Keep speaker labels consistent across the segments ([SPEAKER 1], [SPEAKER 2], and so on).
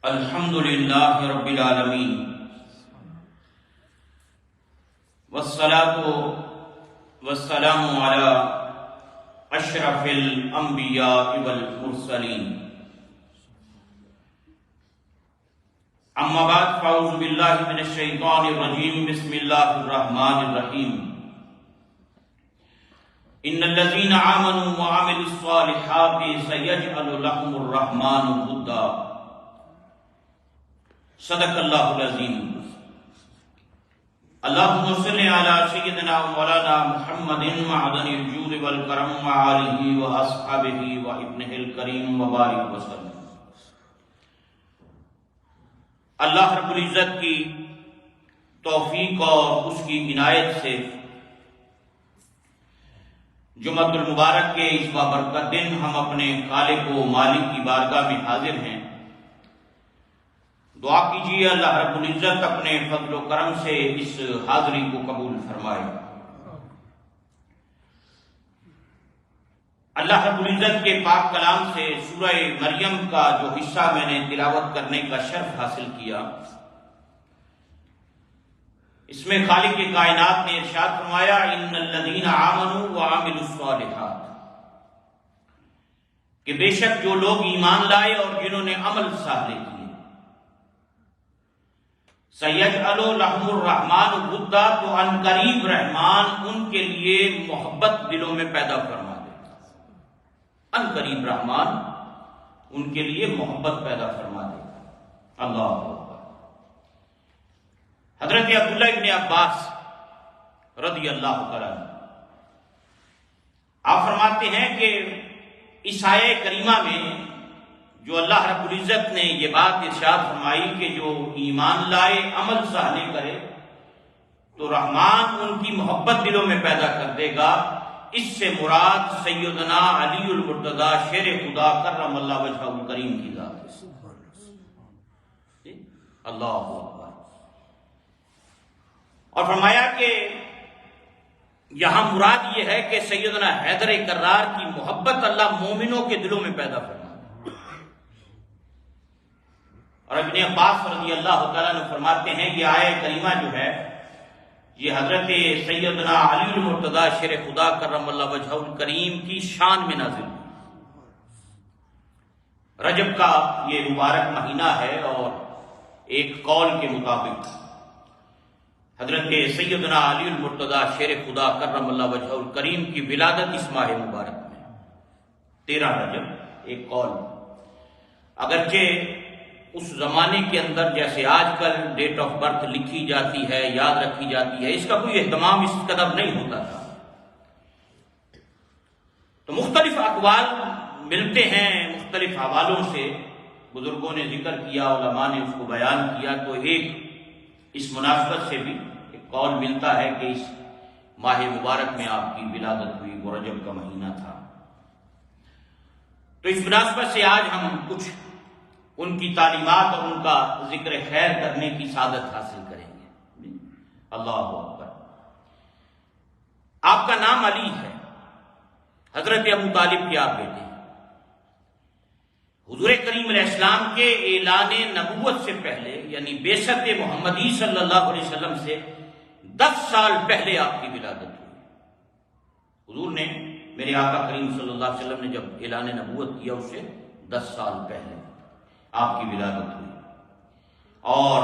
[SPEAKER 1] الحمد للہ رب العالمین والصلاة والسلام علی اشرف الانبیاء والمرسلین اما بعد فاعوذ باللہ من الشیطان الرجیم بسم اللہ الرحمن الرحیم ان الذین آمنوا وعملوا الصالحات سیجعل لهم الرحمن ودا صدق اللہ العظیم اللہم صلی علی سیدنا مولانا محمد معدن الجود والکرم وآلہ واصحابہ وابنہ الکریم وبارک وسلم۔ اللہ رب العزت کی توفیق اور اس کی عنایت سے جمعہ المبارک کے اس بابرکت دن ہم اپنے خالق و مالک کی بارگاہ میں حاضر ہیں۔ دعا کیجیے اللہ رب العزت اپنے فضل و کرم سے اس حاضری کو قبول فرمائے۔ اللہ رب العزت کے پاک کلام سے سورہ مریم کا جو حصہ میں نے تلاوت کرنے کا شرف حاصل کیا، اس میں خالق کائنات نے ارشاد فرمایا ان الذین آمنوا وعملوا الصالحات، کہ بے شک جو لوگ ایمان لائے اور جنہوں نے عمل صالح کیے، سیجعل لهم الرحمن ودا، تو ان قریب رحمان ان کے لیے محبت دلوں میں پیدا فرما دے گا۔ ان قریب رحمان ان کے لیے محبت پیدا فرما دے گا۔ اللہ اکبر۔ حضرت عبداللہ ابن عباس رضی اللہ تعالیٰ عنہ آپ فرماتے ہیں کہ اس آیہ کریمہ میں جو اللہ رب العزت نے یہ بات ارشاد فرمائی کہ جو ایمان لائے عمل صالح کرے تو رحمان ان کی محبت دلوں میں پیدا کر دے گا، اس سے مراد سیدنا علی المرتضی شیر خدا کرم اللہ وجہہ الکریم کی ذات ہے۔ اللہ اکبر۔ اور فرمایا کہ یہاں مراد یہ ہے کہ سیدنا حیدر کرار کی محبت اللہ مومنوں کے دلوں میں پیدا فرمائے۔ اور ابن عباس رضی اللہ تعالیٰ نے فرماتے ہیں یہ آیہ کریمہ جو ہے یہ حضرت سیدنا علی المرتضی شیر خدا کرم اللہ وجہہ الکریم کی شان میں نازل ہوئی۔ رجب کا یہ مبارک مہینہ ہے اور ایک قول کے مطابق حضرت سیدنا علی المرتضی شیر خدا کرم اللہ وجہہ الکریم کی ولادت اس ماہ مبارک میں 13 رجب، ایک قول۔ اگرچہ اس زمانے کے اندر جیسے آج کل ڈیٹ آف برتھ لکھی جاتی ہے، یاد رکھی جاتی ہے، اس کا کوئی اہتمام اس قدر نہیں ہوتا تھا، تو مختلف اقوال ملتے ہیں، مختلف حوالوں سے بزرگوں نے ذکر کیا، علماء نے اس کو بیان کیا، تو ایک اس مناسبت سے بھی ایک قول ملتا ہے کہ اس ماہ مبارک میں آپ کی ولادت ہوئی، وہ رجب کا مہینہ تھا۔ تو اس مناسبت سے آج ہم کچھ ان کی تعلیمات اور ان کا ذکر خیر کرنے کی سعادت حاصل کریں گے۔ اللہ اکبر۔ آپ کا نام علی ہے، حضرت ابو طالب کے آپ بیٹے ہیں۔ حضور کریم علیہ السلام کے اعلان نبوت سے پہلے یعنی بعثت محمدی صلی اللہ علیہ وسلم سے 10 سال پہلے آپ کی ولادت ہوئی۔ حضور نے میرے آقا کریم صلی اللہ علیہ وسلم نے جب اعلان نبوت کیا اس سے 10 سال پہلے آپ کی ولادت ہوئی۔ اور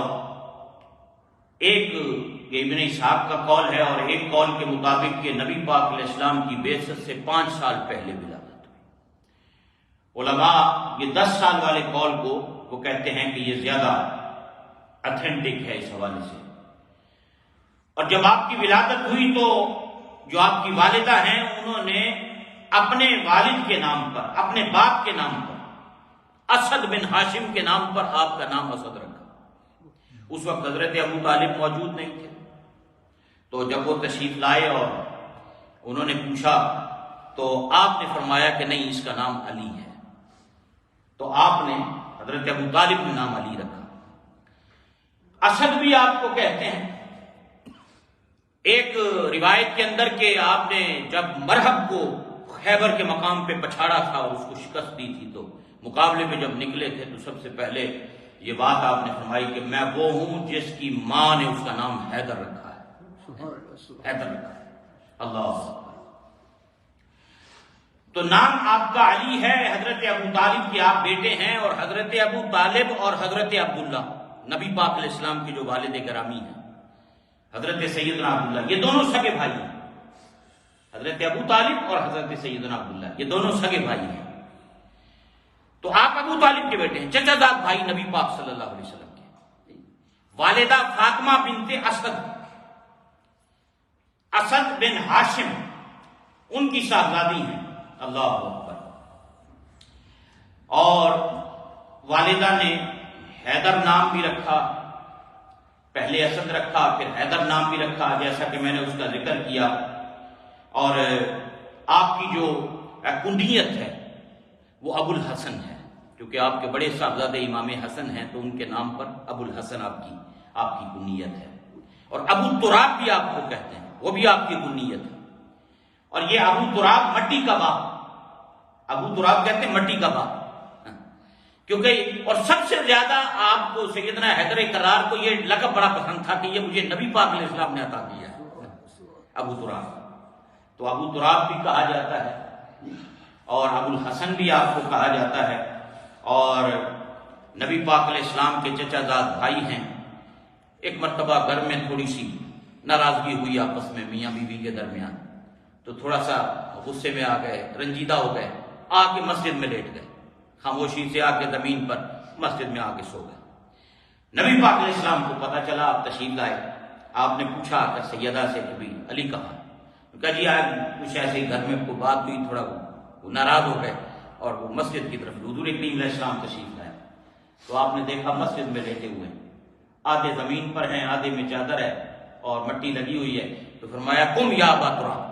[SPEAKER 1] ایک ابن اسحاق کا قول ہے اور ایک قول کے مطابق کہ نبی پاک علیہ السلام کی بعثت سے 5 سال پہلے ولادت ہوئی۔ علماء یہ 10 سال والے قول کو وہ کہتے ہیں کہ یہ زیادہ اتھینٹک ہے اس حوالے سے۔ اور جب آپ کی ولادت ہوئی تو جو آپ کی والدہ ہیں انہوں نے اپنے والد کے نام پر، اپنے باپ کے نام پر، اسد بن ہاشم کے نام پر آپ کا نام اسد رکھا۔ اس وقت حضرت ابو طالب موجود نہیں تھے، تو جب وہ تشریف لائے اور انہوں نے پوچھا تو آپ نے فرمایا کہ نہیں، اس کا نام علی ہے، تو آپ نے حضرت ابو طالب نے نام علی رکھا۔ اسد بھی آپ کو کہتے ہیں۔ ایک روایت کے اندر کہ آپ نے جب مرہب کو خیبر کے مقام پہ پچھاڑا تھا اور اس کو شکست دی تھی تو مقابلے میں جب نکلے تھے تو سب سے پہلے یہ بات آپ نے فرمائی کہ میں وہ ہوں جس کی ماں نے اس کا نام حیدر رکھا ہے، حیدر رکھا ہے۔ اللہ، تو نام آپ کا علی ہے، حضرت ابو طالب کے آپ بیٹے ہیں، اور حضرت ابو طالب اور حضرت عبداللہ نبی پاک علیہ السلام کے جو والد گرامی ہیں، حضرت سیدنا عبداللہ، یہ دونوں سگے بھائی ہیں۔ حضرت ابو طالب اور حضرت سیدنا عبداللہ یہ دونوں سگے بھائی ہیں۔ تو آپ ابو طالب کے بیٹے ہیں، چچا زاد بھائی نبی پاک صلی اللہ علیہ وسلم کے۔ والدہ فاطمہ بنت اسد بن ہاشم ان کی شہزادی ہیں۔ اللہ اکبر۔ اور والدہ نے حیدر نام بھی رکھا، پہلے اسد رکھا پھر حیدر نام بھی رکھا، جیسا کہ میں نے اس کا ذکر کیا۔ اور آپ کی جو کنیت ہے وہ ابو الحسن ہے، کیونکہ آپ کے بڑے صاحبزادے امام حسن ہیں تو ان کے نام پر ابو الحسن آپ کی کنیت ہے۔ اور ابو تراب بھی آپ کو کہتے ہیں، وہ بھی آپ کی کنیت ہے۔ اور یہ ابو تراب مٹی کا باپ، ابو تراب کہتے ہیں مٹی کا باپ، کیونکہ اور سب سے زیادہ آپ کو سیدنا حیدر کرار کو یہ لقب بڑا پسند تھا کہ یہ مجھے نبی پاک علیہ السلام نے عطا کیا ہے، ابو تراب۔ تو ابو تراب بھی کہا جاتا ہے، اور ابو الحسن بھی آپ کو کہا جاتا ہے۔ اور نبی پاک علیہ السلام کے چچا زاد بھائی ہیں۔ ایک مرتبہ گھر میں تھوڑی سی ناراضگی ہوئی آپس میں میاں بیوی کے درمیان، تو تھوڑا سا غصے میں آ گئے، رنجیدہ ہو گئے، آ کے مسجد میں لیٹ گئے، خاموشی سے آ کے زمین پر مسجد میں آ کے سو گئے۔ نبی پاک علیہ السلام کو پتہ چلا، آپ تشریف لائے، آپ نے پوچھا کہ سیدہ سے کہ بھی علی کہاں؟ کہا جی آج کچھ ایسے گھر میں کوئی بات ہوئی، تھوڑا وہ ناراض ہو گئے، اور وہ مسجد کی طرف حضور کریم علیہ السلام تشریف لائے۔ تو آپ نے دیکھا مسجد میں لیٹے ہوئے، آدھے زمین پر ہیں، آدھے میں چادر ہے اور مٹی لگی ہوئی ہے۔ تو فرمایا قم یا ابا تراب،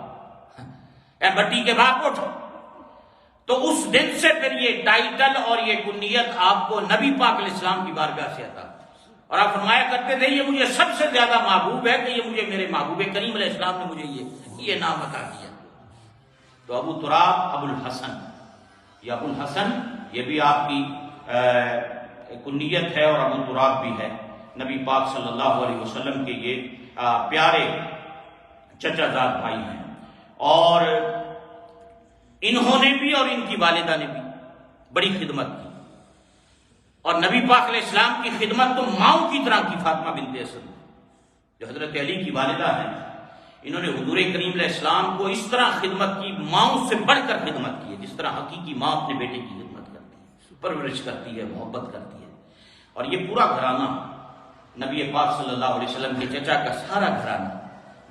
[SPEAKER 1] اے مٹی کے باپ اٹھ۔ تو اس دن سے پھر یہ ٹائٹل اور یہ کنیت آپ کو نبی پاک علیہ السلام کی بارگاہ سے عطا، اور آپ فرمایا کرتے تھے یہ مجھے سب سے زیادہ محبوب ہے کہ یہ مجھے میرے محبوب کریم علیہ السلام نے مجھے یہ نام عطا کیا۔ تو ابو تراب ابو الحسن، یہ ابو الحسن یہ بھی آپ کی کنیت ہے، اور ابو تراب بھی ہے۔ نبی پاک صلی اللہ علیہ وسلم کے یہ پیارے چچا زاد بھائی ہیں، اور انہوں نے بھی اور ان کی والدہ نے بھی بڑی خدمت کی، اور نبی پاک علیہ السلام کی خدمت تو ماؤں کی طرح کی۔ فاطمہ بنت اسد جو حضرت علی کی والدہ ہیں، انہوں نے حضور کریم علیہ السلام کو اس طرح خدمت کی، ماؤں سے بڑھ کر خدمت کی ہے، جس طرح حقیقی ماں اپنے بیٹے کی خدمت کرتی ہے، پرورش کرتی ہے، محبت کرتی ہے۔ اور یہ پورا گھرانہ نبی پاک صلی اللہ علیہ وسلم کے چچا کا سارا گھرانہ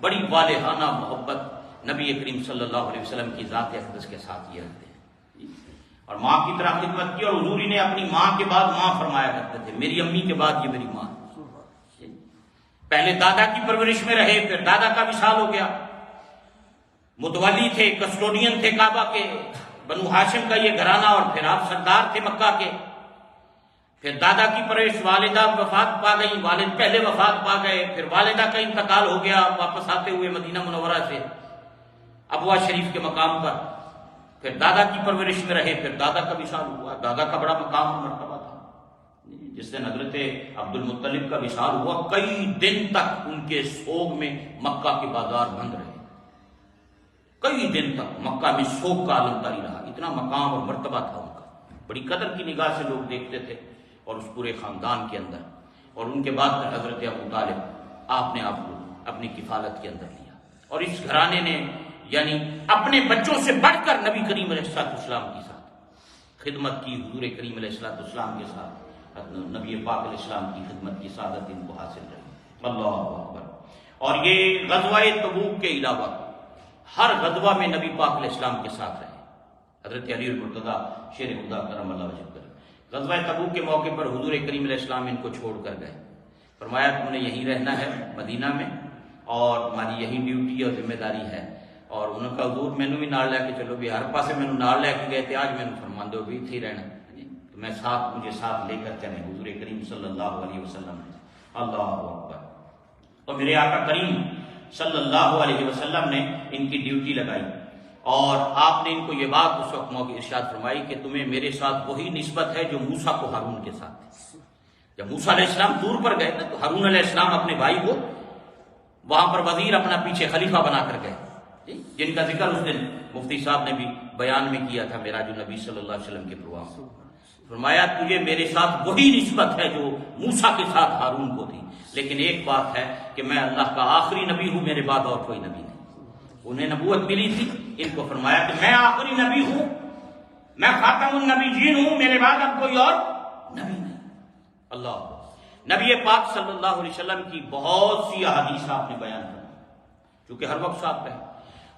[SPEAKER 1] بڑی والہانہ محبت نبی کریم صلی اللہ علیہ وسلم کی ذات اقدس کے ساتھ یہ رکھتے ہیں، اور ماں کی طرح خدمت کی۔ اور حضور نے اپنی ماں کے بعد ماں فرمایا کرتے تھے، میری امی کے بعد یہ میری ماں۔ پہلے دادا کی پرورش میں رہے، پھر دادا کا وصال ہو گیا، متولی تھے، کسٹوڈین تھے کعبہ کے، بنو ہاشم کا یہ گھرانہ، اور پھر آپ سردار تھے مکہ کے۔ پھر دادا کی پرورش، والدہ وفات پا گئی، والد پہلے وفات پا گئے، پھر والدہ کا انتقال ہو گیا واپس آتے ہوئے مدینہ منورہ سے ابوا شریف کے مقام پر۔ پھر دادا کی پرورش میں رہے، پھر دادا کا وصال ہوا۔ دادا کا بڑا مقام اور مرتبہ تھا، جس دن حضرت عبد المطلب کا وصال ہوا، کئی دن تک ان کے سوگ میں مکہ کے بازار بند رہے، کئی دن تک مکہ میں سوگ کا عالم طاری رہا۔ اتنا مقام اور مرتبہ تھا ان کا، بڑی قدر کی نگاہ سے لوگ دیکھتے تھے، اور اس پورے خاندان کے اندر۔ اور ان کے بعد حضرت ابو طالب آپ نے آپ کو اپنی کفالت کے اندر لیا، اور اس گھرانے نے یعنی اپنے بچوں سے بڑھ کر نبی کریم علیہ السلام کے ساتھ خدمت کی، حضور کریم علیہ السلام کے ساتھ نبی پاک علیہ السلام کی خدمت کی سعادت ان کو حاصل رہی۔ اللہ اکبر۔ اور یہ غزوہ تبوک کے علاوہ ہر غزوہ میں نبی پاک علیہ السلام کے ساتھ رہے۔ حضرت علی المرتضیٰ شیر خدا کرم اللہ وجہ پر غزوہ تبوک کے موقع پر حضور کریم علیہ السلام ان کو چھوڑ کر گئے، فرمایا تم نے یہیں رہنا ہے مدینہ میں، اور تمہاری یہی ڈیوٹی اور ذمہ داری ہے۔ اور انہوں نے کہا حضور مینوں بھی نال لے کے چلو، بھی ہر پاسے مینوں نال لے کے گئے تھے، آج مینوں فرمان دو بھی اتھے رہنا، میں ساتھ مجھے ساتھ لے کر چلیں حضور کریم صلی اللہ علیہ وسلم۔ اللہ اکبر۔ اور میرے آقا کریم صلی اللہ علیہ وسلم نے ان کی ڈیوٹی لگائی، اور آپ نے ان کو یہ بات اس وقت موقع ارشاد فرمائی کہ تمہیں میرے ساتھ وہی نسبت ہے جو موسیٰ کو ہارون کے ساتھ تھی۔ جب موسیٰ علیہ السلام دور پر گئے نا تو ہارون علیہ السلام اپنے بھائی کو وہاں پر وزیر اپنا پیچھے خلیفہ بنا کر گئے، جن کا ذکر اس دن مفتی صاحب نے بھی بیان میں کیا تھا میراج النبی صلی اللہ علیہ وسلم کے پروگرام۔ فرمایا تجھے میرے ساتھ وہی نسبت ہے جو موسیٰ کے ساتھ ہارون کو تھی، لیکن ایک بات ہے کہ میں اللہ کا آخری نبی ہوں، میرے بعد اور کوئی نبی نہیں۔ انہیں نبوت ملی تھی، ان کو فرمایا کہ میں آخری نبی ہوں، میں خاتم النبیین ہوں، میرے بعد اب کوئی اور نبی نہیں۔ اللہ نبی پاک صلی اللہ علیہ وسلم کی بہت سی احادیث آپ نے بیان کی، کیونکہ ہر وقت ساتھ رہے،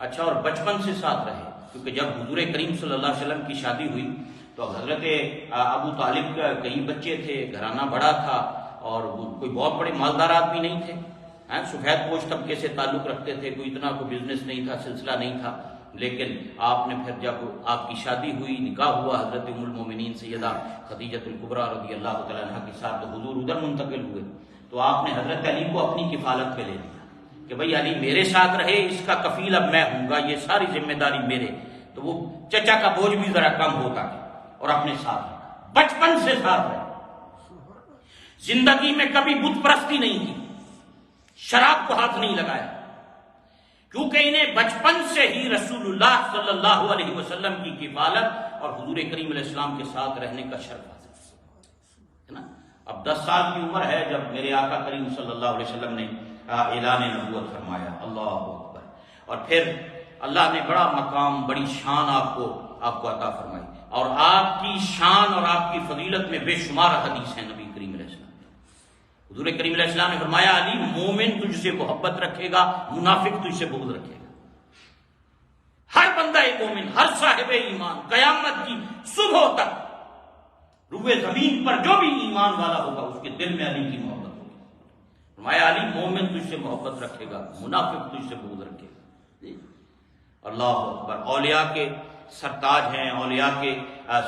[SPEAKER 1] اچھا اور بچپن سے ساتھ رہے، کیونکہ جب حضور کریم صلی اللہ علیہ وسلم کی شادی ہوئی تو حضرت ابو طالب کا کئی بچے تھے، گھرانہ بڑا تھا اور کوئی بہت بڑے مالدار آدمی نہیں تھے، سفید پوش طبقے سے تعلق رکھتے تھے، کوئی اتنا کوئی بزنس نہیں تھا، سلسلہ نہیں تھا، لیکن آپ نے پھر جب آپ کی شادی ہوئی، نکاح ہوا حضرت ام المومنین سیدہ خدیجہ الکبریٰ رضی اللہ تعالیٰ عنہ کے ساتھ، تو حضور ادھر منتقل ہوئے تو آپ نے حضرت علی کو اپنی کفالت پہ لے لیا کہ بھائی علی میرے ساتھ رہے، اس کا کفیل اب میں ہوں گا، یہ ساری ذمہ داری میرے، تو وہ چچا کا بوجھ بھی ذرا کم ہوتا ہے اور اپنے ساتھ رکھا، بچپن سے ساتھ رہے، زندگی میں کبھی بت پرستی نہیں کی، شراب کو ہاتھ نہیں لگایا، کیونکہ انہیں بچپن سے ہی رسول اللہ صلی اللہ علیہ وسلم کی کفالت اور حضور کریم علیہ السلام کے ساتھ رہنے کا شرف حاصل ہے نا۔ اب 10 سال کی عمر ہے جب میرے آقا کریم صلی اللہ علیہ وسلم نے اعلان نبوت فرمایا، اللہ اکبر، اور پھر اللہ نے بڑا مقام، بڑی شان آپ کو عطا فرمائی، اور آپ کی شان اور آپ کی فضیلت میں بے شمار حدیث ہیں نبی کریم علیہ السلام۔ حضور کریم علیہ السلام نے فرمایا علی مومن تجھ سے محبت رکھے گا، منافق تجھ سے بغض رکھے گا۔ ہر بندہ مومن، ہر صاحب ایمان قیامت کی صبح تک روئے زمین پر جو بھی ایمان والا ہوگا اس کے دل میں علی کی محبت ہوگی۔ فرمایا علی مومن تجھ سے محبت رکھے گا، منافق تجھ سے بغض رکھے گا۔ اللہ اکبر، اولیاء کے سرتاج ہیں، اولیاء کے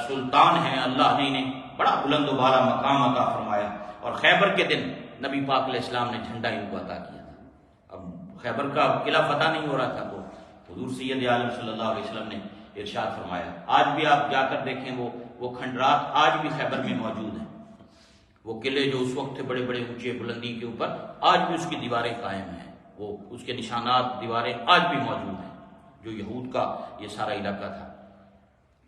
[SPEAKER 1] سلطان ہیں، اللہ نے انہیں بڑا بلند و بالا مقام عطا فرمایا، اور خیبر کے دن نبی پاک علیہ السلام نے جھنڈا ان کو عطا کیا تھا۔ اب خیبر کا قلعہ فتح نہیں ہو رہا تھا تو حضور سید عالم صلی اللہ علیہ وسلم نے ارشاد فرمایا، آج بھی آپ جا کر دیکھیں وہ کھنڈرات آج بھی خیبر میں موجود ہیں، وہ قلعے جو اس وقت تھے بڑے بڑے اونچے بلندی کے اوپر، آج بھی اس کی دیواریں قائم ہیں، وہ اس کے نشانات دیواریں آج بھی موجود ہیں، جو یہود کا یہ سارا علاقہ تھا۔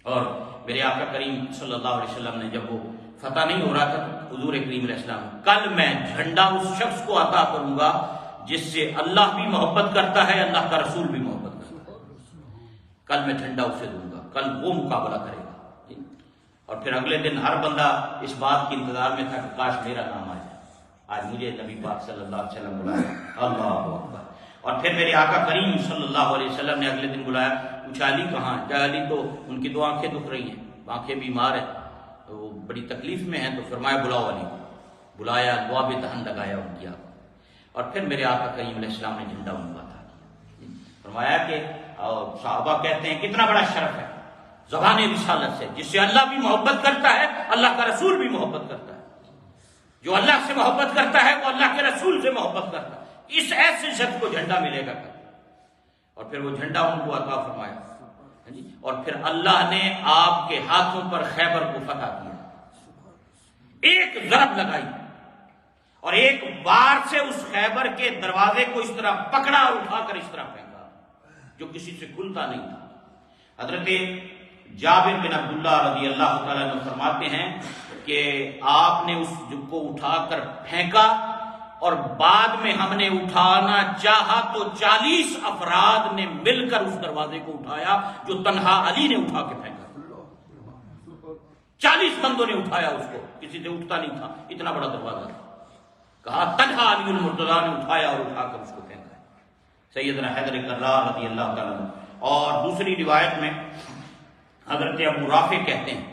[SPEAKER 1] اور میرے آقا کریم صلی اللہ علیہ وسلم نے جب وہ فتح نہیں ہو رہا تھا تو حضور کریم علیہ السلام، کل میں جھنڈا اس شخص کو عطا کروں گا جس سے اللہ بھی محبت کرتا ہے، اللہ کا رسول بھی محبت کرتا ہے، کل میں جھنڈا اسے دوں گا، کل وہ مقابلہ کرے گا۔ اور پھر اگلے دن ہر بندہ اس بات کے انتظار میں تھا کہ کاش میرا نام آ جائے، آج مجھے نبی پاک صلی اللہ علیہ وسلم بلایا، اللہ اکبر۔ اور پھر میرے آقا کریم صلی اللہ علیہ وسلم نے اگلے دن بلایا، پوچھا علی کہاں؟ کیا علی تو ان کی 2 آنکھیں دکھ رہی ہیں، آنکھیں بیمار ہیں، وہ بڑی تکلیف میں ہیں، تو فرمایا بلاؤ علی کو، بلایا، دعا بھی دہن لگایا ان کی آنکھوں، اور پھر میرے آقا کریم علیہ السلام نے جھنڈا ان کو عطا کیا۔ فرمایا کہ صحابہ کہتے ہیں کتنا بڑا شرف ہے زبان رسالت سے، جس سے اللہ بھی محبت کرتا ہے، اللہ کا رسول بھی محبت کرتا ہے، جو اللہ سے محبت کرتا ہے وہ اللہ کے رسول سے محبت کرتا ہے، اس ایسے شخص کو جھنڈا ملے گا۔ اور پھر وہ جھنڈا ان کو عطا فرمایا، اور پھر اللہ نے آپ کے ہاتھوں پر خیبر کو فتح کیا، ایک ضرب لگائی اور ایک بار سے اس خیبر کے دروازے کو اس طرح پکڑا اور اٹھا کر اس طرح پھینکا جو کسی سے کھلتا نہیں تھا۔ حضرت جابر بن عبداللہ رضی اللہ تعالیٰ عنہ فرماتے ہیں کہ آپ نے اس کو اٹھا کر پھینکا، اور بعد میں ہم نے اٹھانا چاہا تو 40 افراد نے مل کر اس دروازے کو اٹھایا جو تنہا علی نے اٹھا کے پھینکا۔ 40 بندوں نے اٹھایا اس کو، کسی سے اٹھتا نہیں تھا، اتنا بڑا دروازہ تھا، کہا تنہا علی المرتضیٰ نے اٹھایا اور اٹھا کر اس کو پھینکا۔ سیدنا حیدر کرار رضی اللہ تعالیٰ عنہ۔ اور دوسری روایت میں حضرت ابو رافع کہتے ہیں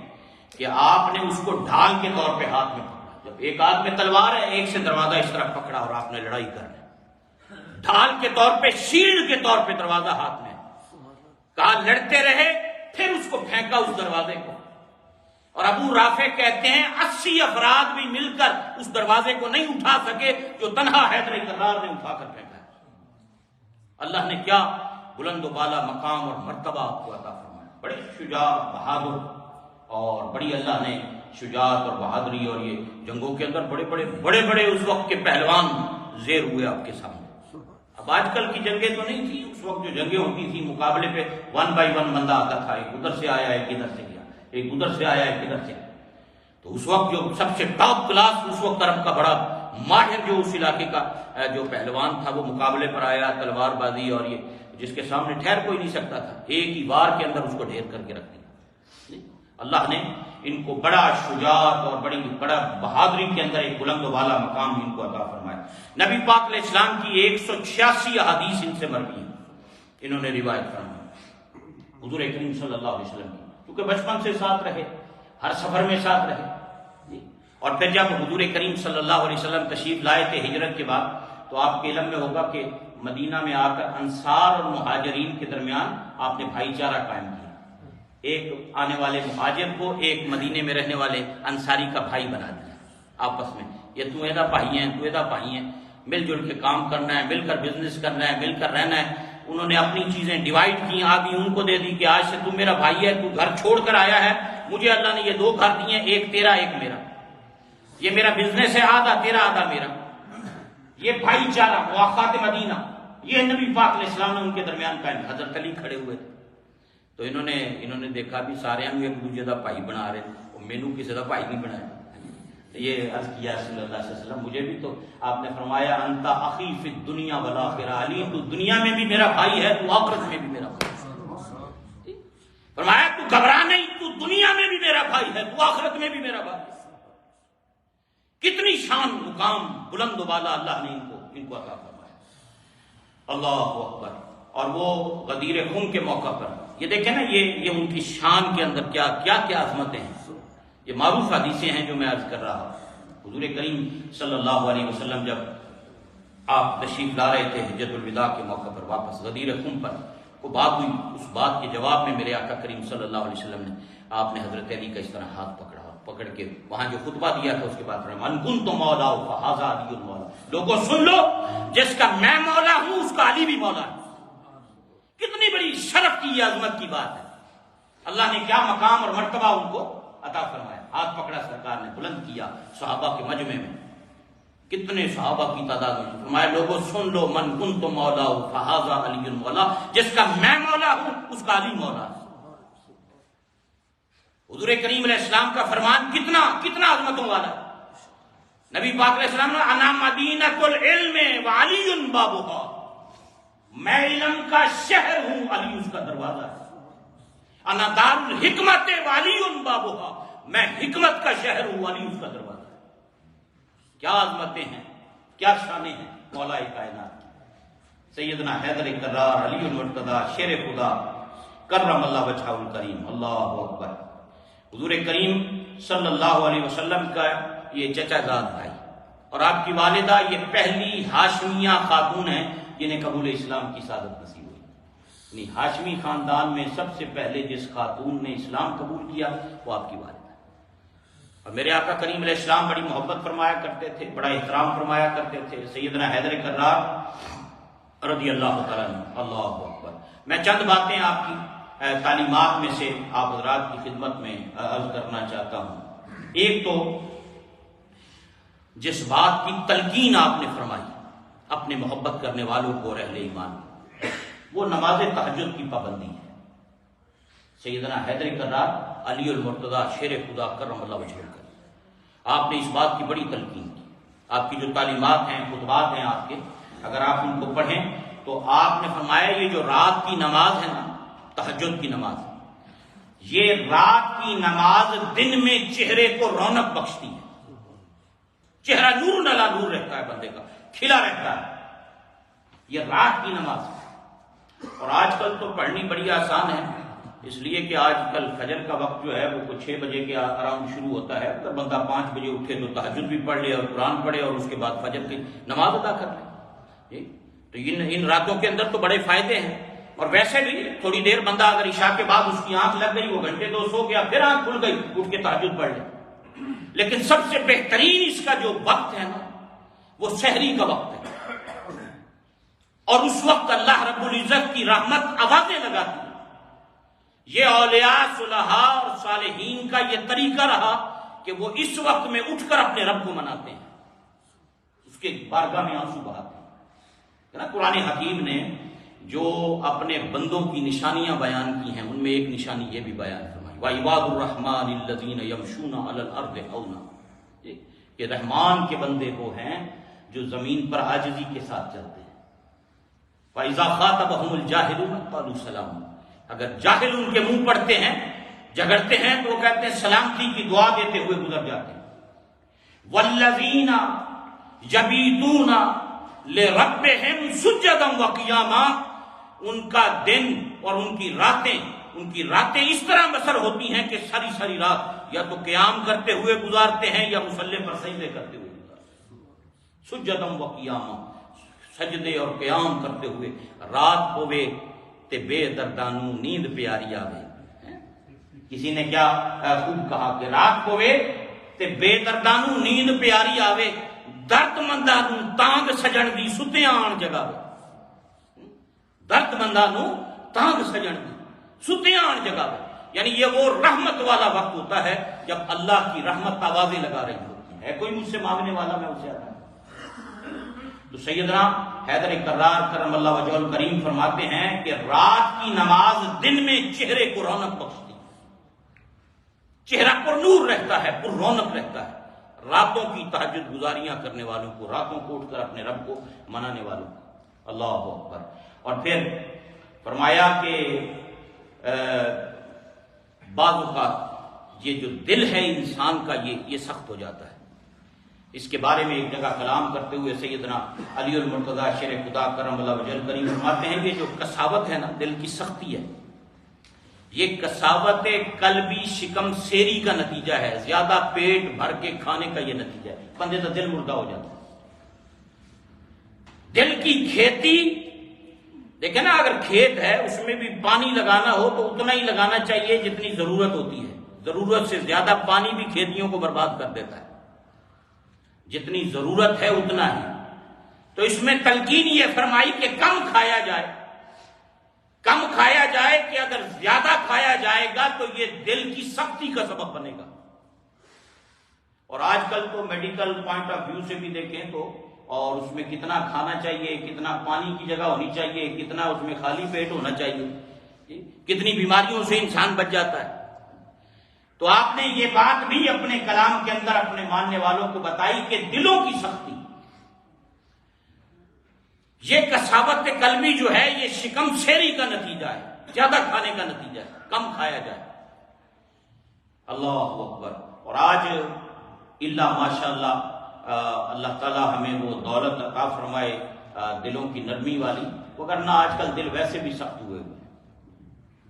[SPEAKER 1] کہ آپ نے اس کو ڈھال کے طور پہ ہاتھ میں پکڑا، جب ایک ہاتھ میں تلوار ہے، ایک سے دروازہ اس طرح پکڑا اور آپ نے لڑائی کرنا، ڈھال کے طور پہ، شیلڈ کے طور پہ دروازہ ہاتھ میں، کہا لڑتے رہے، پھر اس کو پھینکا اس دروازے کو۔ اور ابو رافع کہتے ہیں 80 افراد بھی مل کر اس دروازے کو نہیں اٹھا سکے جو تنہا حیدر کرار نے اٹھا کر پھینکا۔ اللہ نے کیا بلند و بالا مقام اور مرتبہ آپ کو عطا فرمایا، بڑے شجاع، بہادر، اور بڑی اللہ نے شجاعت اور بہادری، اور یہ جنگوں کے اندر بڑے بڑے اس وقت کے پہلوان زیر ہوئے آپ کے سامنے۔ اب آج کل کی جنگیں تو نہیں تھی، اس وقت جو جنگیں ہوتی تھی مقابلے پہ 1 بائی 1 بندہ آتا تھا، ایک ادھر سے آیا ایک ادھر سے گیا، ایک ادھر سے آیا ایک ادھر سے گیا۔ تو اس وقت جو سب سے ٹاپ کلاس اس وقت عرب کا بڑا ماہر جو اس علاقے کا جو پہلوان تھا وہ مقابلے پر آیا، تلوار بازی، اور یہ جس کے سامنے ٹھہر کوئی نہیں سکتا تھا، ایک ہی وار کے اندر اس کو ڈھیر کر کے رکھ دیا۔ اللہ نے ان کو بڑا شجاعت اور بڑا بہادری کے اندر ایک بلند و بالا مقام ان کو عطا فرمایا۔ نبی پاک علیہ السلام کی 186 احادیث ان سے مروی ہیں، انہوں نے روایت فرمائی حضور کریم صلی اللہ علیہ وسلم کی، کیونکہ بچپن سے ساتھ رہے، ہر سفر میں ساتھ رہے، اور پھر جب حضور کریم صلی اللہ علیہ وسلم تشریف لائے تھے ہجرت کے بعد، تو آپ کے علم میں ہوگا کہ مدینہ میں آ کر انصار اور مہاجرین کے درمیان آپ نے بھائی چارہ قائم کیا، ایک آنے والے مہاجر کو ایک مدینے میں رہنے والے انصاری کا بھائی بنا دیا آپس میں، یہ تو ایدا بھائی ہیں، تو ایدا بھائی ہیں، مل جل کے کام کرنا ہے، مل کر بزنس کرنا ہے، مل کر رہنا ہے۔ انہوں نے اپنی چیزیں ڈیوائڈ کی، آدھی ان کو دے دی کہ آج سے تو میرا بھائی ہے، تو گھر چھوڑ کر آیا ہے، مجھے اللہ نے یہ 2 گھر دیے، ایک تیرا ایک میرا، یہ میرا بزنس ہے، آدھا تیرا آدھا میرا، یہ بھائی چارہ مواقعات مدینہ، یہ نبی پاک علیہ السلام نے ان کے درمیان قائم۔ حضرت علی کھڑے ہوئے تھے تو انہوں نے دیکھا بھی سارے ایک دوسرے کا بھائی بنا رہے، مینو کسی کا بھائی نہیں بنایا۔ یہ عرض کیا صلی اللہ علیہ وسلم، مجھے بھی تو آپ نے فرمایا انت اخی فی الدنیا والآخرہ، علی تو دنیا میں بھی میرا بھائی ہے، تو آخرت میں بھی میرا بھائی ہے۔ فرمایا تو گھبرا نہیں، تو دنیا میں بھی میرا بھائی ہے، تو آخرت میں بھی میرا بھائی ہے۔ کتنی شان مقام بلند و بالا اللہ نے ان کو عطا فرمایا، اللہ اکبر۔ اور وہ غدیر خم کے موقع پر یہ دیکھیں نا، یہ ان کی شان کے اندر کیا کیا عظمتیں ہیں، یہ معروف حدیثیں ہیں جو میں عرض کر رہا ہوں۔ حضور کریم صلی اللہ علیہ وسلم جب آپ تشریف لا رہے تھے حجۃ الوداع کے موقع پر واپس غدیر خم پر، وہ بات ہوئی، اس بات کے جواب میں میرے آقا کریم صلی اللہ علیہ وسلم نے آپ نے حضرت علی کا اس طرح ہاتھ پکڑ کے وہاں جو خطبہ دیا تھا اس کے بعد من کنت مولا فہذا علی المولا، لوگوں سن لو، جس کا میں مولا ہوں اس کا علی بھی مولا ہے۔ کتنی بڑی شرف کی یہ عظمت کی بات ہے، اللہ نے کیا مقام اور مرتبہ ان کو عطا فرمایا۔ ہاتھ پکڑا سرکار نے، بلند کیا صحابہ کے مجمع میں، کتنے صحابہ کی تعداد میں، فرمایا لوگوں سن لو من کنت مولا فہذا علی المولا، جس کا میں مولا ہوں اس کا علی مولا ہے۔ حضور کریم علیہ السلام کا فرمان کتنا عظمتوں والا ہے۔ نبی پاک علیہ السلام نے انا مدینۃ العلم وعلی بابھا، میں علم کا شہر ہوں، علی اس کا دروازہ ہے۔ انا دار الحکمت وعلی بابھا، میں حکمت کا شہر ہوں، علی اس کا دروازہ ہے۔ کیا عظمتیں ہیں، کیا شانیں ہیں مولا کائنات کی۔ سیدنا حیدر کرار علی المرتضیٰ شیر خدا کرم اللہ وجہہ الکریم، اللہ اکبر۔ حضور کریم صلی اللہ علیہ وسلم کا یہ چچا زاد بھائی اور آپ کی والدہ یہ پہلی ہاشمیہ خاتون ہیں جنہیں قبول اسلام کی سعادت نصیب ہوئی۔ یعنی ہاشمی خاندان میں سب سے پہلے جس خاتون نے اسلام قبول کیا وہ آپ کی والدہ ہے۔ اور میرے آقا کریم علیہ السلام بڑی محبت فرمایا کرتے تھے، بڑا احترام فرمایا کرتے تھے سیدنا حیدر کرار رضی اللہ تعالیٰ عنہ، اللہ اکبر۔ میں چند باتیں آپ کی تعلیمات میں سے آپ حضرات کی خدمت میں عرض کرنا چاہتا ہوں۔ ایک تو جس بات کی تلقین آپ نے فرمائی اپنے محبت کرنے والوں کو اور اہل ایمان، وہ نماز تہجد کی پابندی ہے۔ سیدنا حیدر کرار علی المرتضیٰ شیر خدا کرم اللہ وجہہ الکریم، آپ نے اس بات کی بڑی تلقین کی۔ آپ کی جو تعلیمات ہیں، خطبات ہیں آپ کے، اگر آپ ان کو پڑھیں تو آپ نے فرمایا یہ جو رات کی نماز ہے نا، تہجد کی نماز، یہ رات کی نماز دن میں چہرے کو رونق بخشتی ہے، چہرہ نور نلا نور رہتا ہے، بندے کا کھلا رہتا ہے، یہ رات کی نماز۔ اور آج کل تو پڑھنی بڑی آسان ہے، اس لیے کہ آج کل فجر کا وقت جو ہے وہ 6 بجے کے اراؤنڈ شروع ہوتا ہے، اگر بندہ 5 بجے اٹھے تو تہجد بھی پڑھ لے اور قرآن پڑھے اور اس کے بعد فجر کی نماز ادا کر لے۔ تو ان راتوں کے اندر تو بڑے فائدے ہیں۔ اور ویسے بھی تھوڑی دیر بندہ اگر عشاء کے بعد اس کی آنکھ لگ گئی، وہ گھنٹے 2 سو گیا، پھر آنکھ کھل گئی، اٹھ کے تہجد پڑھ لے۔ لیکن سب سے بہترین اس کا جو وقت ہے نا، وہ سحری کا وقت ہے، اور اس وقت اللہ رب العزت کی رحمت آوازیں لگاتی ہے۔ یہ اولیاء صلحاء اور صالحین کا یہ طریقہ رہا کہ وہ اس وقت میں اٹھ کر اپنے رب کو مناتے ہیں، اس کے بارگاہ میں آنسو بہاتے ہیں نا۔ قرآن حکیم نے جو اپنے بندوں کی نشانیاں بیان کی ہیں، ان میں ایک نشانی یہ بھی بیان فرمائی، وَعِبَادُ الرَّحْمَٰنِ الَّذِينَ يَمْشُونَ عَلَى الْأَرْضِ هَوْنًا، کہ رحمان کے بندے وہ ہیں جو زمین پر عاجزی کے ساتھ چلتے ہیں۔ فَإِذَا خَاطَبَهُمُ الْجَاهِلُونَ قَالُوا سَلَامًا، اگر جاہل ان کے منہ پڑتے ہیں، جھگڑتے ہیں، تو وہ کہتے ہیں سلامتی کی دعا دیتے ہوئے گزر جاتے ہیں۔ وَالَّذِينَ يَبِيتُونَ لِرَبِّهِمْ سُجَّدًا وَقِيَامًا، ان کا دن اور ان کی راتیں اس طرح بسر ہوتی ہیں کہ ساری ساری رات یا تو قیام کرتے ہوئے گزارتے ہیں یا مصلی پر سجدے کرتے ہوئے گزارتے ہیں۔ سجدًا وقیاما، سجدے اور قیام کرتے ہوئے۔ رات ہوئے تے بے دردانو نیند پیاری آوے، کسی نے کیا خوب کہا کہ رات ہوئے تے بے دردانو نیند پیاری آوے، درد مندانو تانگ سجن دی ستیاں آن جگاوے۔ درد مندانو تانگ سجن دی ستیاں آن جگاوے، یعنی یہ وہ رحمت والا وقت ہوتا ہے جب اللہ کی رحمت آوازیں لگا رہی ہوتی ہے کوئی مجھ سے مانگنے والا میں اسے آتا ہوں۔ تو سیدنا حیدر کرار کرم اللہ وجہ الکریم فرماتے ہیں کہ رات کی نماز دن میں چہرے کو رونق بخشتی، چہرہ پر نور رہتا ہے، پر رونق رہتا ہے۔ راتوں کی تہجد گزاریاں کرنے والوں کو، راتوں کو اٹھ کر اپنے رب کو منانے والوں کو، اللہ اکبر۔ اور پھر فرمایا کہ بعض اوقات یہ جو دل ہے انسان کا یہ سخت ہو جاتا ہے۔ اس کے بارے میں ایک جگہ کلام کرتے ہوئے سیدنا علی المرتضیٰ شیر خدا کرم اللہ وجہ الکریم فرماتے ہیں کہ جو کساوت ہے نا، دل کی سختی ہے، یہ کساوت قلبی شکم سیری کا نتیجہ ہے، زیادہ پیٹ بھر کے کھانے کا یہ نتیجہ ہے، بندے کا دل مردہ ہو جاتا ہے۔ دل کی کھیتی دیکھیں نا، اگر کھیت ہے اس میں بھی پانی لگانا ہو تو اتنا ہی لگانا چاہیے جتنی ضرورت ہوتی ہے، ضرورت سے زیادہ پانی بھی کھیتیوں کو برباد کر دیتا ہے، جتنی ضرورت ہے اتنا ہی۔ تو اس میں تلقین یہ فرمائی کہ کم کھایا جائے، کم کھایا جائے، کہ اگر زیادہ کھایا جائے گا تو یہ دل کی سختی کا سبب بنے گا۔ اور آج کل تو میڈیکل پوائنٹ آف ویو سے بھی دیکھیں تو، اور اس میں کتنا کھانا چاہیے، کتنا پانی کی جگہ ہونی چاہیے، کتنا اس میں خالی پیٹ ہونا چاہیے، کتنی بیماریوں سے انسان بچ جاتا ہے۔ تو آپ نے یہ بات بھی اپنے کلام کے اندر اپنے ماننے والوں کو بتائی کہ دلوں کی سختی، یہ کساوت قلبی جو ہے یہ شکم سیری کا نتیجہ ہے، زیادہ کھانے کا نتیجہ ہے، کم کھایا جائے۔ اللہ اکبر۔ اور آج اللہ ماشاءاللہ اللہ تعالیٰ ہمیں وہ دولت عطا فرمائے دلوں کی نرمی والی، ورنہ آج کل دل ویسے بھی سخت ہوئے ہوئے،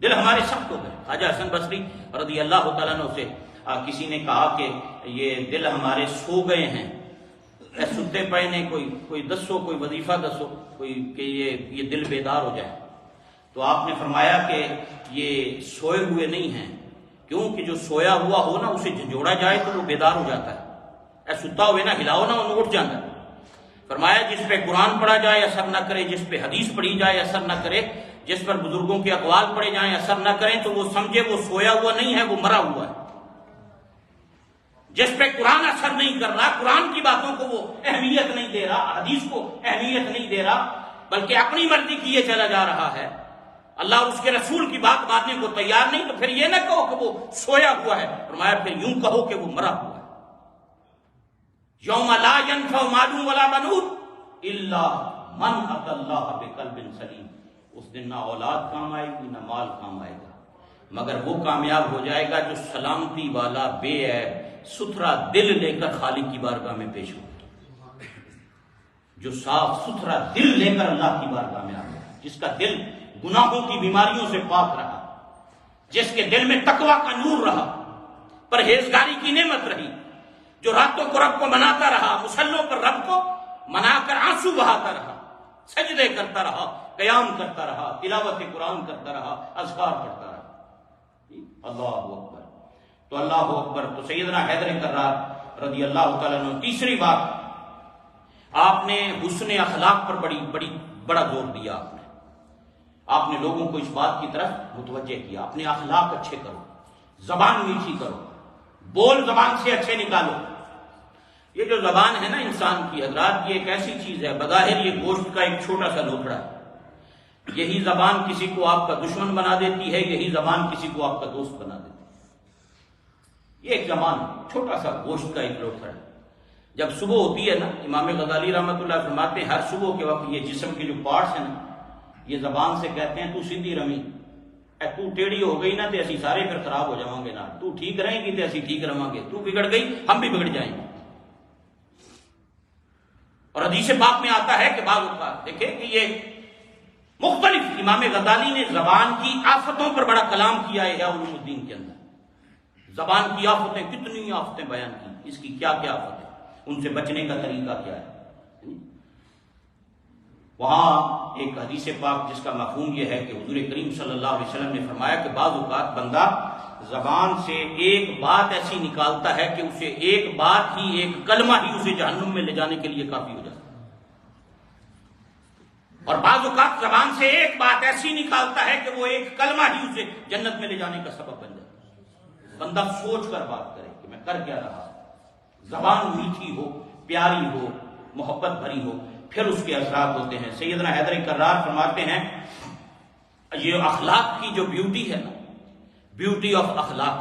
[SPEAKER 1] دل ہمارے سخت ہو گئے۔ خواجہ حسن بصری رضی اللہ تعالیٰ عنہ سے کسی نے کہا کہ یہ دل ہمارے سو گئے ہیں، اے ستے پڑے نے، کوئی دسو، کوئی وظیفہ دسو، کوئی کہ یہ دل بیدار ہو جائے۔ تو آپ نے فرمایا کہ یہ سوئے ہوئے نہیں ہیں، کیونکہ جو سویا ہوا ہو نا اسے جھنجھوڑا جائے تو وہ بیدار ہو جاتا ہے، اے ستا ہوئے نا ہلاؤ نا انہوں اٹھ جاتا ہے۔ فرمایا جس پہ قرآن پڑھا جائے اثر نہ کرے، جس پہ حدیث پڑھی جائے اثر نہ کرے، جس پر بزرگوں کے اقوال پڑھے جائیں اثر نہ کریں، تو وہ سمجھے وہ سویا ہوا نہیں ہے، وہ مرا ہوا ہے۔ جس پہ قرآن اثر نہیں کر رہا، قرآن کی باتوں کو وہ اہمیت نہیں دے رہا، حدیث کو اہمیت نہیں دے رہا، بلکہ اپنی مرضی کیے چلا جا رہا ہے، اللہ اور اس کے رسول کی بات ماننے کو تیار نہیں، تو پھر یہ نہ کہو کہ وہ سویا ہوا ہے، فرمایا پھر یوں کہو کہ وہ مرا ہوا ہے۔ یوم لا ینفع مال ولا بنون الا من اتى اللہ بقلب سلیم، اس دن نہ اولاد کام آئے گی نہ مال کام آئے گا، مگر وہ کامیاب ہو جائے گا جو سلامتی والا بے عیب ستھرا دل لے کر خالق کی بارگاہ میں پیش ہو، جو صاف ستھرا دل لے کر اللہ کی بارگاہ میں آ گیا، جس کا دل گناہوں کی بیماریوں سے پاک رہا، جس کے دل میں تقوی کا نور رہا، پرہیزگاری کی نعمت رہی، جو راتوں کو رب کو مناتا رہا، مصلوں پر رب کو منا کر آنسو بہاتا رہا، سجدے کرتا رہا، قیام کرتا رہا، تلاوت قرآن کرتا رہا، اذکار پڑھتا رہا۔ اللہ اکبر۔ تو اللہ اکبر۔ تو سیدنا حیدر کرار رضی اللہ تعالیٰ عنہ، تیسری بات آپ نے حسن اخلاق پر بڑا زور دیا، آپ نے لوگوں کو اس بات کی طرف متوجہ کیا، اپنے اخلاق اچھے کرو، زبان میٹھی کرو، بول زبان سے اچھے نکالو۔ یہ جو زبان ہے نا انسان کی حضرات، یہ ایک ایسی چیز ہے، بظاہر یہ گوشت کا ایک چھوٹا سا لوتھڑا ہے، یہی زبان کسی کو آپ کا دشمن بنا دیتی ہے، یہی زبان کسی کو آپ کا دوست بنا دیتی ہے۔ یہ ایک زبان چھوٹا سا گوشت کا ایک لوتھڑا ہے۔ جب صبح ہوتی ہے نا، امام غزالی رحمۃ اللہ فرماتے ہیں ہر صبح کے وقت یہ جسم کے جو پارٹس ہیں نا، یہ زبان سے کہتے ہیں تو سیدھی رمی، تو ٹیڑھی ہو گئی نا تو اسی سارے پھر خراب ہو جاؤں گے نا، تو ٹھیک رہیں گی تو اسی ٹھیک رہاں گے، تو بگڑ گئی ہم بھی بگڑ جائیں گے۔ اور حدیث پاک میں آتا ہے کہ بعض اوقات دیکھیں کہ یہ مختلف، امام غزالی نے زبان کی آفتوں پر بڑا کلام کیا ہے علوم الدین کے اندر، زبان کی آفتیں، کتنی آفتیں بیان کی، اس کی کیا کیا آفتیں، ان سے بچنے کا طریقہ کیا ہے۔ وہاں ایک حدیث پاک جس کا مفہوم یہ ہے کہ حضور کریم صلی اللہ علیہ وسلم نے فرمایا کہ بعض اوقات بندہ زبان سے ایک بات ایسی نکالتا ہے کہ اسے ایک بات ہی، ایک کلمہ ہی اسے جہنم میں لے جانے کے لیے کافی ہو جاتا ہے، اور بعض اوقات زبان سے ایک بات ایسی نکالتا ہے کہ وہ ایک کلمہ ہی اسے جنت میں لے جانے کا سبب بن جاتا ہے۔ بندہ سوچ کر بات کرے کہ میں کر کیا رہا، زبان میٹھی ہو، پیاری ہو، محبت بھری ہو، پھر اس کے اثرات ہوتے ہیں۔ سیدنا حیدر کرار فرماتے ہیں یہ اخلاق کی جو بیوٹی ہے نا، بیوٹی آف اخلاق،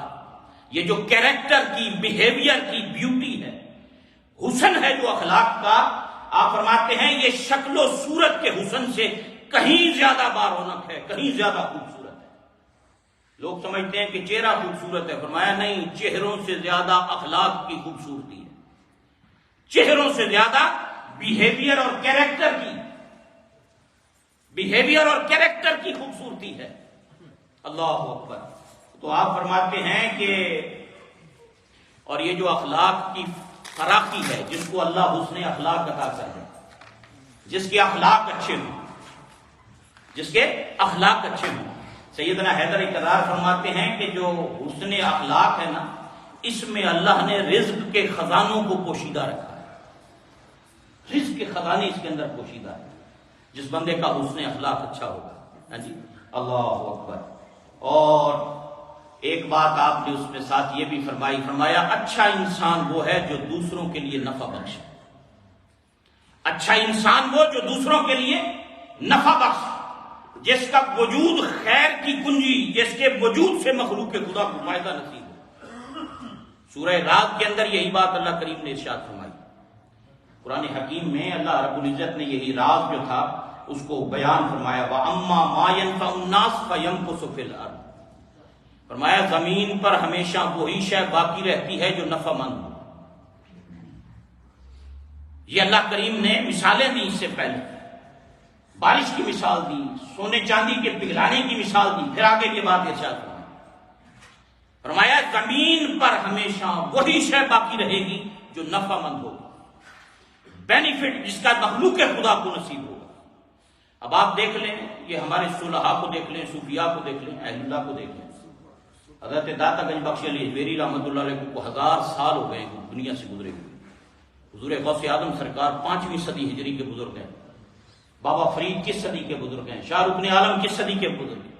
[SPEAKER 1] یہ جو کیریکٹر کی، بیہیویئر کی بیوٹی ہے، حسن ہے جو اخلاق کا، آپ فرماتے ہیں یہ شکل و صورت کے حسن سے کہیں زیادہ بارونق ہے، کہیں زیادہ خوبصورت ہے۔ لوگ سمجھتے ہیں کہ چہرہ خوبصورت ہے، فرمایا نہیں، چہروں سے زیادہ اخلاق کی خوبصورتی ہے، چہروں سے زیادہ بیہیویئر اور کیریکٹر کی، بیہیویئر اور کیریکٹر کی خوبصورتی ہے۔ اللہ اکبر۔ تو آپ فرماتے ہیں کہ اور یہ جو اخلاق کی فراخی ہے، جس کو اللہ حسن اخلاق عطا کر دے، جس کے اخلاق اچھے ہوں، جس کے اخلاق اچھے ہوں، سیدنا حیدر کرار فرماتے ہیں کہ جو حسن اخلاق ہے نا، اس میں اللہ نے رزق کے خزانوں کو پوشیدہ رکھا ہے، رزق کے خزانے اس کے اندر پوشیدہ ہے، جس بندے کا حسن اخلاق اچھا ہوگا۔ ہاں جی، اللہ اکبر۔ اور ایک بات آپ نے اس میں ساتھ یہ بھی فرمایا اچھا انسان وہ ہے جو دوسروں کے لیے نفع بخش، اچھا انسان وہ جو دوسروں کے لیے نفع بخش، جس کا وجود خیر کی کنجی، جس کے وجود سے مخلوق خدا کو فائدہ نصیب ہو۔ سورہ رات کے اندر یہی بات اللہ کریم نے ارشاد فرمائی، قرآن حکیم میں اللہ رب العزت نے یہی راز جو تھا اس کو بیان فرمایا، وَأَمَّا مَا يَنْفَعُ النَّاسَ فَيَمْكُثُ فِي الْأَرْضِ، فرمایا زمین پر ہمیشہ وہی شے باقی رہتی ہے جو نفع مند ہو۔ یہ اللہ کریم نے مثالیں دی، اس سے پہلے بارش کی مثال دی، سونے چاندی کے پگھلانے کی مثال دی، پھر آگے یہ بات ارشاد فرمایا زمین پر ہمیشہ وہی شے باقی رہے گی جو نفع مند ہوگی، بینیفٹ جس کا مخلوق خدا کو نصیب ہوگا۔ اب آپ دیکھ لیں، یہ ہمارے صلحاء کو دیکھ لیں، صوفیاء کو دیکھ لیں، اہل اللہ کو دیکھ لیں۔ حضرت داتا گنج بخش علی اجمیری رحمۃ اللہ علیہ کو 1000 سال ہو گئے دنیا سے گزرے ہوئے۔ حضور غوث اعظم سرکار 5ویں صدی ہجری کے بزرگ ہیں، بابا فرید کس صدی کے بزرگ ہیں، شاہ رکن عالم کس صدی کے بزرگ ہیں۔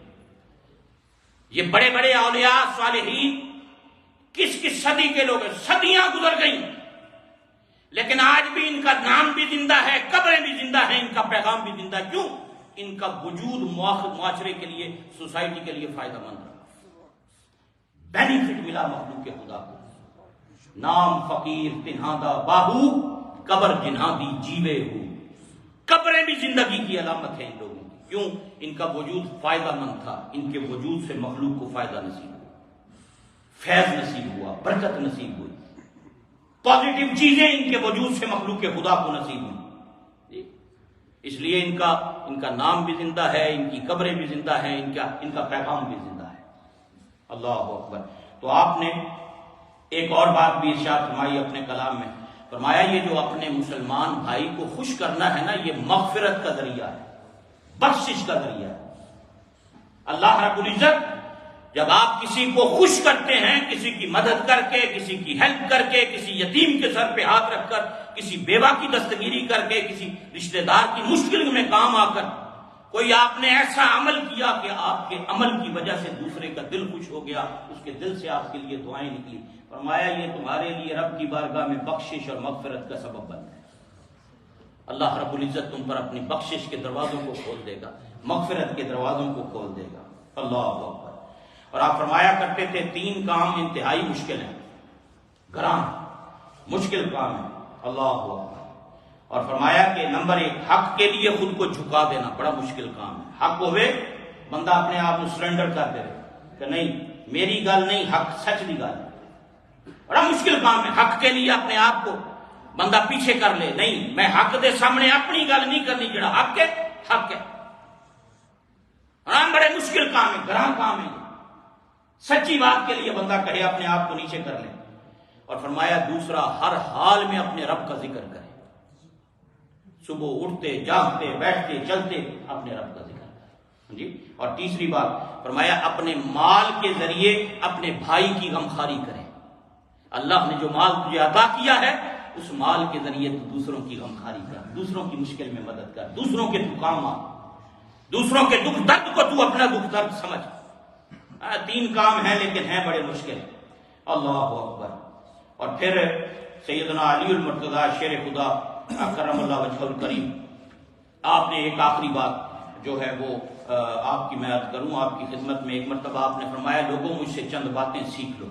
[SPEAKER 1] یہ بڑے بڑے اولیاء صالحین کس کس صدی کے لوگ ہیں، صدیاں گزر گئیں، لیکن آج بھی ان کا نام بھی زندہ ہے، قبریں بھی زندہ ہیں، ان کا پیغام بھی زندہ ہے۔ کیوں؟ ان کا وجود معاشرے کے لیے، سوسائٹی کے لیے فائدہ مند رہا، بینیفٹ ملا مخلوق کے خدا کو۔ نام فقیر تنہادا باہو، قبر جنہاں دی جیوے ہو، قبریں بھی زندگی کی علامت ہیں ان لوگوں کی۔ کیوں؟ ان کا وجود فائدہ مند تھا، ان کے وجود سے مخلوق کو فائدہ نصیب ہوا، فیض نصیب ہوا، برکت نصیب ہوئی، پازیٹیو چیزیں ان کے وجود سے مخلوق کے خدا کو نصیب ہوئی۔ اس لیے ان کا نام بھی زندہ ہے، ان کی قبریں بھی زندہ ہیں، ان کا پیغام بھی زندہ ہے۔ اللہ اکبر۔ تو آپ نے ایک اور بات بھی ارشاد فرمائی اپنے کلام میں، فرمایا یہ جو اپنے مسلمان بھائی کو خوش کرنا ہے نا، یہ مغفرت کا ذریعہ ہے، بخشش کا ذریعہ ہے۔ اللہ رب العزت جب آپ کسی کو خوش کرتے ہیں، کسی کی مدد کر کے، کسی کی ہیلپ کر کے، کسی یتیم کے سر پہ ہاتھ رکھ کر، کسی بیوہ کی دستگیری کر کے، کسی رشتہ دار کی مشکل میں کام آ کر، کوئی آپ نے ایسا عمل کیا کہ آپ کے عمل کی وجہ سے دوسرے کا دل خوش ہو گیا، اس کے دل سے آپ کے لیے دعائیں نکلی، فرمایا یہ تمہارے لیے رب کی بارگاہ میں بخشش اور مغفرت کا سبب بن ہے۔ اللہ رب العزت تم پر اپنی بخشش کے دروازوں کو کھول دے گا، مغفرت کے دروازوں کو کھول دے گا۔ اللہ اکبر۔ اور آپ فرمایا کرتے تھے 3 کام انتہائی مشکل ہیں، گران مشکل کام ہے۔ اللہ اکبر۔ اور فرمایا کہ نمبر 1 حق کے لیے خود کو جھکا دینا بڑا مشکل کام ہے۔ حق ہوئے بندہ اپنے آپ کو سرنڈر کر دے کہ نہیں میری گل نہیں، حق سچ دی گل، بڑا مشکل کام ہے۔ حق کے لیے اپنے آپ کو بندہ پیچھے کر لے، نہیں میں حق دے سامنے اپنی گل نہیں کرنی، جڑا حق ہے حق ہے۔ بڑے مشکل کام ہے، گراں کام ہے۔ سچی بات کے لیے بندہ کہے اپنے آپ کو نیچے کر لے۔ اور فرمایا دوسرا ہر حال میں اپنے رب کا ذکر کرے، صبح اٹھتے جاگتے بیٹھتے چلتے اپنے رب کا ذکر کرے جی۔ اور تیسری بات فرمایا اپنے مال کے ذریعے اپنے بھائی کی غمخواری کرے۔ اللہ نے جو مال تجھے عطا کیا ہے اس مال کے ذریعے تو دوسروں کی غمخواری کر، دوسروں کی مشکل میں مدد کر، دوسروں کے تو کام آ، دوسروں کے دکھ درد کو تو اپنا دکھ درد سمجھ۔ 3 کام ہیں لیکن ہیں بڑے مشکل۔ اللہ اکبر۔ اور پھر سیدنا علی المرتضیٰ شیر خدا کرم اللہ وجہ الکریم، آپ نے ایک آخری بات جو ہے وہ آپ کی میں عرض کروں آپ کی خدمت میں۔ ایک مرتبہ آپ نے فرمایا لوگوں مجھ سے چند باتیں سیکھ لو،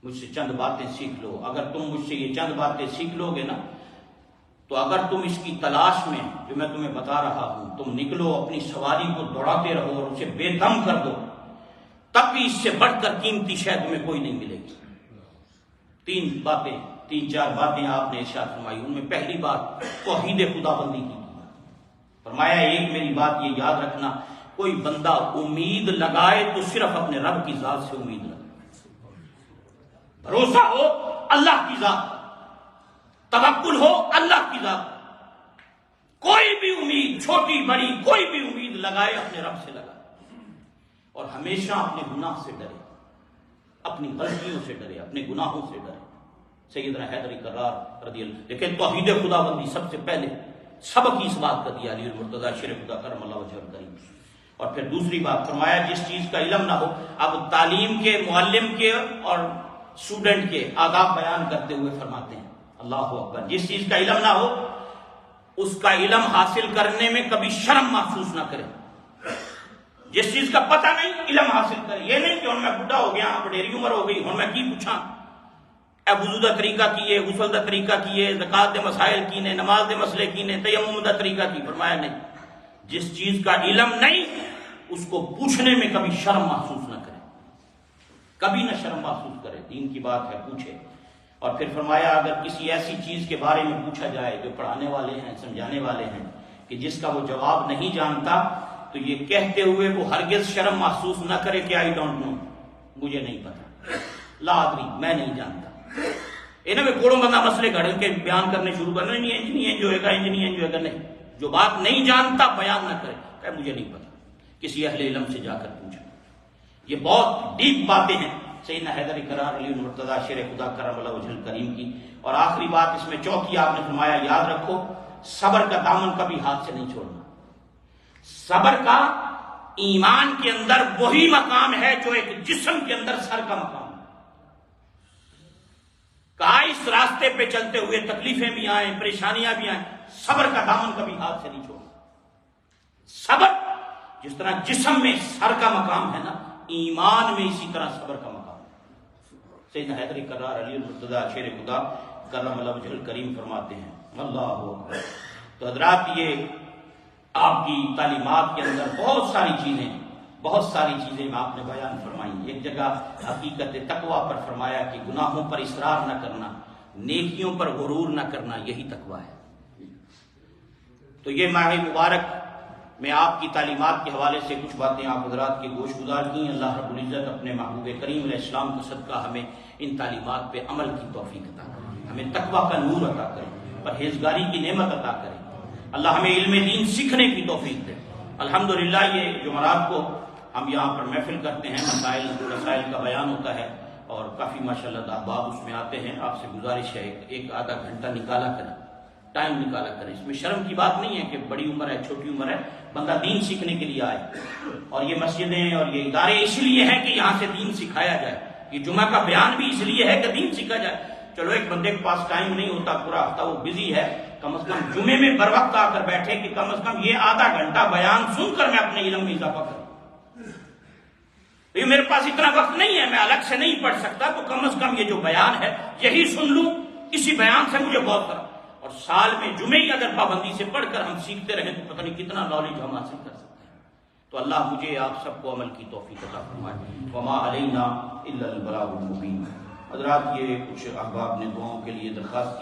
[SPEAKER 1] مجھ سے چند باتیں سیکھ لو۔ اگر تم مجھ سے یہ چند باتیں سیکھ لو گے نا تو اگر تم اس کی تلاش میں جو میں تمہیں بتا رہا ہوں تم نکلو، اپنی سواری کو دوڑاتے رہو اور اسے بے دم کر دو، تب بھی اس سے بڑھ کر قیمتی شے تمہیں کوئی نہیں ملے گی۔ 3-4 باتیں آپ نے ارشاد فرمائی۔ ان میں پہلی بات توحید خدا بندی کی فرمایا ایک میری بات یہ یاد رکھنا، کوئی بندہ امید لگائے تو صرف اپنے رب کی ذات سے امید لگائے، بھروسہ ہو اللہ کی ذات، توکل ہو اللہ کی ذات، کوئی بھی امید چھوٹی بڑی کوئی بھی امید لگائے اپنے رب سے لگائے، اور ہمیشہ اپنے گناہ سے ڈرے، اپنی غلطیوں سے ڈرے، اپنے گناہوں سے ڈرے۔ سیدنا حیدر کرار رضی اللہ، لیکن توحید خدا بندی سب سے پہلے سبق اس بات کا دیا علی المرتضیٰ شیر خدا کرم اللہ وجہ الکریم۔ اور پھر دوسری بات فرمایا جس چیز کا علم نہ ہو، اب تعلیم کے معلم کے اور اسٹوڈنٹ کے آداب بیان کرتے ہوئے فرماتے ہیں اللہ اکبر، جس چیز کا علم نہ ہو اس کا علم حاصل کرنے میں کبھی شرم محسوس نہ کرے۔ جس چیز کا پتہ نہیں علم حاصل کرے، یہ نہیں کہ ہوں میں بڈھا ہو گیا، وڈیری عمر ہو گئی، ہوں میں کی پوچھاں، اے وضو دا طریقہ کیے، غسل دا طریقہ کیے، زکات دے مسائل کینے، نماز دے مسئلے کینے، تیمم دا طریقہ کی۔ فرمایا نہیں، جس چیز کا علم نہیں اس کو پوچھنے میں کبھی شرم محسوس نہ کرے، کبھی نہ شرم محسوس کرے، دین کی بات ہے پوچھے۔ اور پھر فرمایا اگر کسی ایسی چیز کے بارے میں پوچھا جائے جو پڑھانے والے ہیں سمجھانے والے ہیں کہ جس کا وہ جواب نہیں جانتا تو یہ کہتے ہوئے وہ ہرگز شرم محسوس نہ کرے کہ آئی ڈونٹ نو، مجھے نہیں پتا، لا ادری میں نہیں جانتا۔ انہیں میں کوڑوں بندہ مسئلے گھڑ کے بیان کرنے شروع کرنا، نہیں انج نہیں انج ہوئے گا، انج نہیں انج ہوئے گا، نہیں، جو بات نہیں جانتا بیان نہ کرے، کہ مجھے نہیں پتا، کسی اہل علم سے جا کر پوچھا۔ یہ بہت ڈیپ باتیں ہیں سیدنا حیدر کرار علی المرتضیٰ شیر خدا کرم اللہ وجہ الکریم کی۔ اور آخری بات اس میں چوتھی آپ نے فرمایا یاد رکھو صبر کا دامن کبھی ہاتھ سے نہیں چھوڑنا۔ صبر کا ایمان کے اندر وہی مقام ہے جو ایک جسم کے اندر سر کا مقام ہے۔ کہا اس راستے پہ چلتے ہوئے تکلیفیں بھی آئیں، پریشانیاں بھی آئیں، صبر کا دامن کبھی ہاتھ سے نہیں چھوڑنا۔ صبر جس طرح جسم میں سر کا مقام ہے نا، ایمان میں اسی طرح صبر کا مقام ہے۔ سیدنا حیدر کرار علی المرتضیٰ شیر خدا کرم اللہ وجہ الکریم فرماتے ہیں اللہ اکبر۔ تو حضرات یہ آپ کی تعلیمات کے اندر بہت ساری چیزیں آپ نے بیان فرمائی۔ ایک جگہ حقیقت تقویٰ پر فرمایا کہ گناہوں پر اصرار نہ کرنا، نیکیوں پر غرور نہ کرنا، یہی تقویٰ ہے۔ تو یہ ماہ مبارک میں آپ کی تعلیمات کے حوالے سے کچھ باتیں آپ حضرات کے گوش گزار کی۔ اللہ رب العزت اپنے محبوب کریم علیہ السلام کا صدقہ ہمیں ان تعلیمات پہ عمل کی توفیق عطا کرے، ہمیں تقویٰ کا نور عطا کرے، پرہیزگاری کی نعمت عطا کرے۔ اللہ ہمیں علم دین سیکھنے کی توفیق دے۔ الحمدللہ یہ جمعرات کو ہم یہاں پر محفل کرتے ہیں، مسائل کا بیان ہوتا ہے اور کافی ماشاءاللہ احباب اس میں آتے ہیں۔ آپ سے گزارش ہے ایک آدھا گھنٹہ نکالا کریں، ٹائم نکالا کریں. اس میں شرم کی بات نہیں ہے کہ بڑی عمر ہے چھوٹی عمر ہے, بندہ دین سیکھنے کے لیے آئے. اور یہ مسجدیں اور یہ ادارے اس لیے ہیں کہ یہاں سے دین سکھایا جائے. یہ جمعہ کا بیان بھی اس لیے ہے کہ دین سیکھا جائے. چلو ایک بندے کے پاس ٹائم نہیں ہوتا, پورا ہفتہ وہ بزی ہے, کم از کم جمعے میں بر وقت آ کر بیٹھے کہ کم از کم یہ آدھا گھنٹہ بیان سن کر میں اپنے علم میں اضافہ کروں. میرے پاس اتنا وقت نہیں ہے, میں الگ سے نہیں پڑھ سکتا, تو کم از کم یہ جو بیان ہے یہی سن لوں, اسی بیان سے مجھے بہت فرق. اور سال میں جمعے ہی اگر پابندی سے پڑھ کر ہم سیکھتے رہیں تو پتہ نہیں کتنا نالج ہم حاصل کر سکتے ہیں. تو اللہ مجھے آپ سب کو عمل کی توفیق عطا فرمائے. وما علینا الا البلاغ المبین. حضرات, یہ کچھ احباب نے دعاؤں کے لیے درخواست کی.